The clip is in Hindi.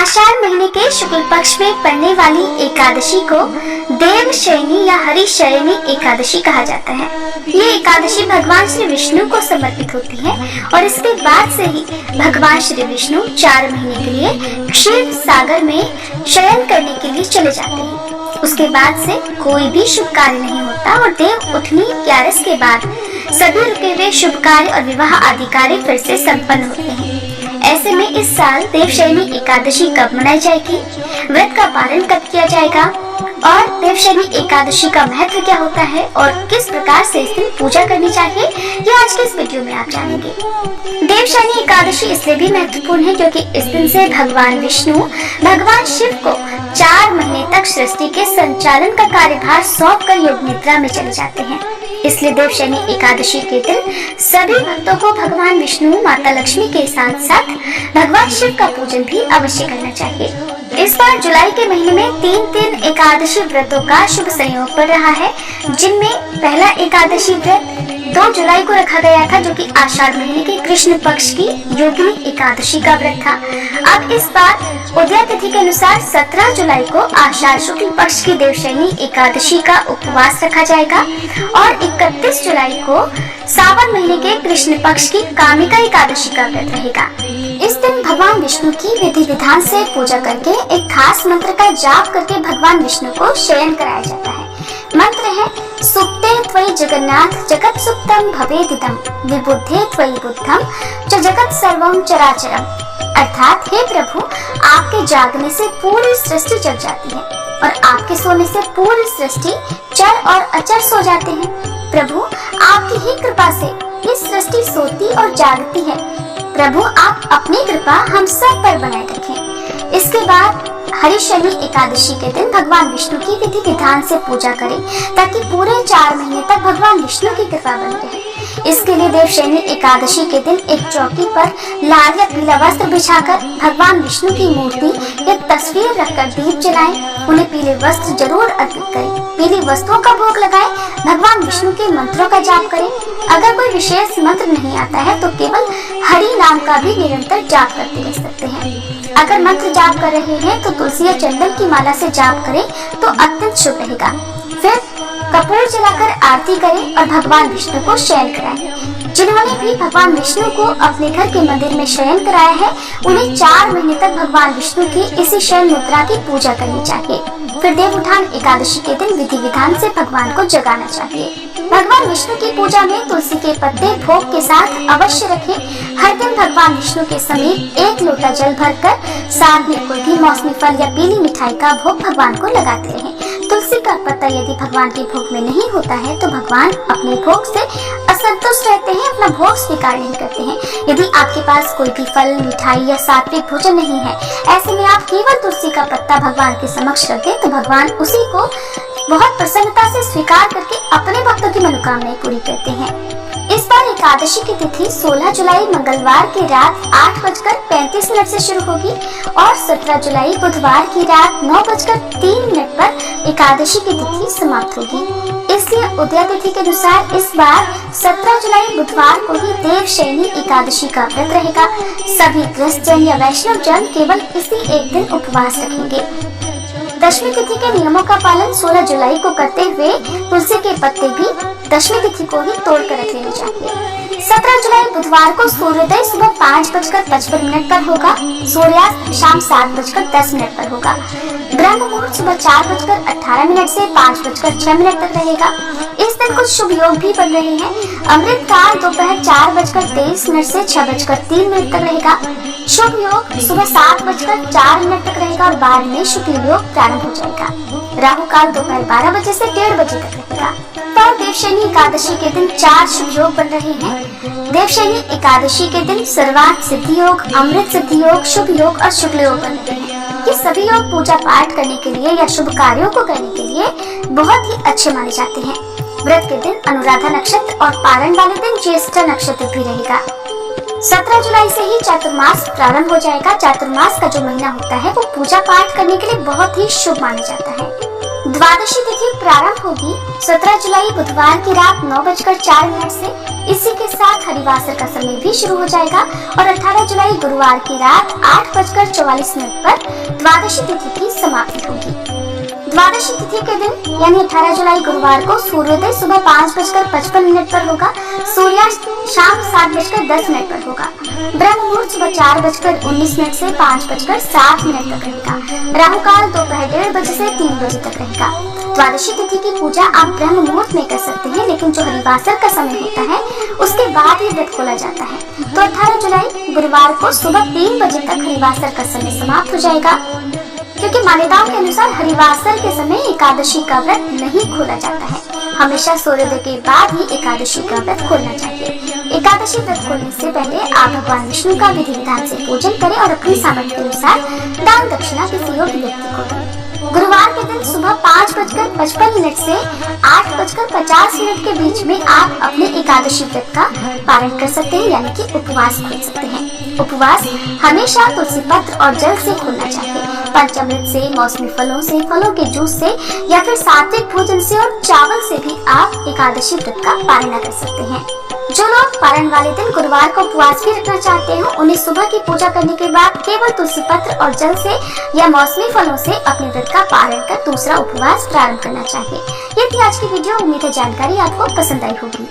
आषाढ़ महीने के शुक्ल पक्ष में पड़ने वाली एकादशी को देवशयनी या हरिशयनी एकादशी कहा जाता है। ये एकादशी भगवान श्री विष्णु को समर्पित होती है और इसके बाद से ही भगवान श्री विष्णु 4 महीने के लिए क्षीर सागर में शयन करने के लिए चले जाते हैं। उसके बाद से कोई भी शुभ कार्य नहीं होता और देव उठनी 11 के बाद सभी रुके हुए शुभ कार्य और विवाह आदि कार्य फिर से संपन्न होते हैं। ऐसे में इस साल देवशयनी एकादशी कब मनाई जाएगी, व्रत का पालन कब किया जाएगा और देवशयनी एकादशी का महत्व क्या होता है और किस प्रकार से इस दिन पूजा करनी चाहिए, ये आज के इस वीडियो में आप जानेंगे। देवशयनी एकादशी इसलिए भी महत्वपूर्ण है क्योंकि इस दिन से भगवान विष्णु भगवान शिव को 4 महीने तक सृष्टि के संचालन का कार्यभार सौंप कर योग निद्रा में चले जाते हैं। इसलिए देवशयनी एकादशी के दिन सभी भक्तों को भगवान विष्णु, माता लक्ष्मी के साथ साथ भगवान शिव का पूजन भी अवश्य करना चाहिए। इस बार जुलाई के महीने में 3 एकादशी व्रतों का शुभ संयोग पड़ रहा है, जिनमें पहला एकादशी व्रत 2 जुलाई को रखा गया था, जो कि आषाढ़ महीने के कृष्ण पक्ष की योगिनी एकादशी का व्रत था। अब इस बार उदय तिथि के अनुसार 17 जुलाई को आषाढ़ शुक्ल पक्ष की देवशयनी एकादशी का उपवास रखा जाएगा और 31 जुलाई को सावन महीने के कृष्ण पक्ष की कामिका एकादशी का व्रत रहेगा। इस दिन भगवान विष्णु की विधि विधान से पूजा करके एक खास मंत्र का जाप करके भगवान विष्णु को शयन कराया जाता है। मंत्र है सुप्ते त्वयि जगन्नाथ जगत सुप्तम भवेदिदं विबुद्धे त्वयि बुद्धम च जगत सर्वम चराचरम। अर्थात हे प्रभु, आपके जागने से पूरी सृष्टि जग जाती है और आपके सोने से पूरी सृष्टि चर और अचर सो जाते हैं। प्रभु, आपकी ही कृपा से ये सृष्टि सोती और जागती है। प्रभु, आप अपनी कृपा हम सब पर बनाए रखें। इसके बाद हरिशयनी एकादशी के दिन भगवान विष्णु की विधि विधान से पूजा करें ताकि पूरे 4 महीने तक भगवान विष्णु की कृपा बनी रहे। इसके लिए देवशयनी एकादशी के दिन एक चौकी पर लाल या पीला वस्त्र बिछाकर भगवान विष्णु की मूर्ति या तस्वीर रखकर दीप जलाएं। उन्हें पीले वस्त्र जरूर अर्पित करें। पीली वस्तुओं का भोग लगाएं। भगवान विष्णु के मंत्रों का जाप करें। अगर कोई विशेष मंत्र नहीं आता है तो केवल हरि नाम का भी निरंतर जाप करते रह सकते हैं। अगर मंत्र जाप कर रहे हैं तो तुलसी या चंदन की माला से जाप करें तो अत्यंत शुभ रहेगा। फिर कपूर जलाकर आरती करें और भगवान विष्णु को शयन कराएं। जिन्होंने भी भगवान विष्णु को अपने घर के मंदिर में शयन कराया है, उन्हें 4 महीने तक भगवान विष्णु की इसी शयन मुद्रा की पूजा करनी चाहिए। फिर देवउठान एकादशी के दिन विधि विधान से भगवान को जगाना चाहिए। भगवान विष्णु की पूजा में तुलसी के पत्ते भोग के साथ अवश्य रखें। हर दिन भगवान विष्णु के समीप 1 लोटा जल भरकर साथ में कोई भी मौसमी फल या पीली मिठाई का भोग भगवान को लगाते रहें। तुलसी का पत्ता यदि भगवान के भोग में नहीं होता है तो भगवान अपने भोग से असंतुष्ट रहते हैं, अपना भोग स्वीकार नहीं करते हैं। यदि आपके पास कोई भी फल, मिठाई या सात्विक भोजन नहीं है, ऐसे में आप केवल तुलसी का पत्ता भगवान के समक्ष रख दें तो भगवान उसी को बहुत प्रसन्नता से स्वीकार करके अपने भक्तों की मनोकामनाएं पूरी करते हैं। इस बार एकादशी की तिथि 16 जुलाई मंगलवार की रात 8:35 से शुरू होगी और 17 जुलाई बुधवार की रात 9:03 पर एकादशी की तिथि समाप्त होगी। इसलिए उदय तिथि के अनुसार इस बार 17 जुलाई बुधवार को ही देवशयनी एकादशी का व्रत रहेगा। सभी गृहस्थ या वैष्णव जन केवल इसी एक दिन उपवास रखेंगे। दशमी तिथि के नियमों का पालन 16 जुलाई को करते हुए तुलसी के पत्ते भी दशमी तिथि को ही तोड़कर रख लेने चाहिए। 17 जुलाई बुधवार को सूर्योदय सुबह 5:55 पर होगा। सूर्यास्त शाम 7:10 पर होगा। ब्रह्म मुहूर्त सुबह 4:18 से 5:06 तक रहेगा। इस दिन कुछ शुभ योग भी बन रहे हैं। अमृत काल दोपहर 4:23 से 6:03 तक रहेगा। शुभ योग सुबह 7:04 तक रहेगा और बाद में शुक्ल योग प्रारंभ हो जाएगा। राहु काल दोपहर 12 बजे से 1:30 बजे तक रहेगा। तो देवशयनी एकादशी के दिन 4 शुभ योग बन रहे हैं। देवशयनी एकादशी के दिन सर्वार्थ सिद्धि योग, अमृत सिद्धि योग, शुभ योग और शुक्ल योग बन रहे हैं। ये सभी योग पूजा पाठ करने के लिए या शुभ कार्यों को करने के लिए बहुत ही अच्छे माने जाते हैं। व्रत के दिन अनुराधा नक्षत्र और पारण वाले दिन ज्येष्ठ नक्षत्र भी रहेगा। 17 जुलाई से ही चातुर्मास प्रारंभ हो जाएगा। चातुर्मास का जो महीना होता है वो पूजा पाठ करने के लिए बहुत ही शुभ माना जाता है। द्वादशी तिथि प्रारंभ होगी 17 जुलाई बुधवार की रात 9:04 से। इसी के साथ हरिवासर का समय भी शुरू हो जाएगा और 18 जुलाई गुरुवार की रात 8:44 पर द्वादशी तिथि की समाप्ति होगी। द्वादशी तिथि के दिन यानी 18 जुलाई गुरुवार को सूर्योदय सुबह 5:55 पर होगा। सूर्यास्त शाम 7:10 पर होगा। ब्रह्म मुहूर्त सुबह 4:19 से 5:07 तक रहेगा। राहु काल दोपहर 1:30 बजे से 3 बजे तक रहेगा। द्वादशी तिथि की पूजा आप ब्रह्म मुहूर्त में कर सकते हैं, लेकिन जो हरिवासर का समय होता है उसके बाद ही व्रत खोला जाता है। तो 18 जुलाई गुरुवार को सुबह 3 बजे तक हरिवासर का समय समाप्त हो जाएगा, क्योंकि मान्यताओं के अनुसार हरिवासर के समय एकादशी का व्रत नहीं खोला जाता है। हमेशा सूर्योदय के बाद ही एकादशी का व्रत खोलना चाहिए। एकादशी व्रत खोलने से पहले आप भगवान विष्णु का विधि विधान से पूजन करें और अपनी सामर्थ्य के अनुसार दान दक्षिणा किसी योग्य व्यक्ति को दें। गुरुवार के दिन सुबह 5:55 से 8:50 के बीच में आप अपने एकादशी व्रत का पारण कर सकते हैं, यानी कि उपवास खोल सकते हैं। उपवास हमेशा तुलसी पत्र और जल से खोलना चाहिए। पंचामृत से, मौसमी फलों से, फलों के जूस से या फिर सात्विक भोजन से और चावल से भी आप एकादशी व्रत का पारण कर सकते हैं। जो लोग पारण वाले दिन गुरुवार को उपवास भी रखना चाहते हो, उन्हें सुबह की पूजा करने के बाद केवल तुलसी पत्र और जल से या मौसमी फलों से अपने व्रत का पारण कर दूसरा उपवास प्रारंभ करना चाहिए। ये थी आज की वीडियो। उम्मीद है जानकारी आपको पसंद आई होगी।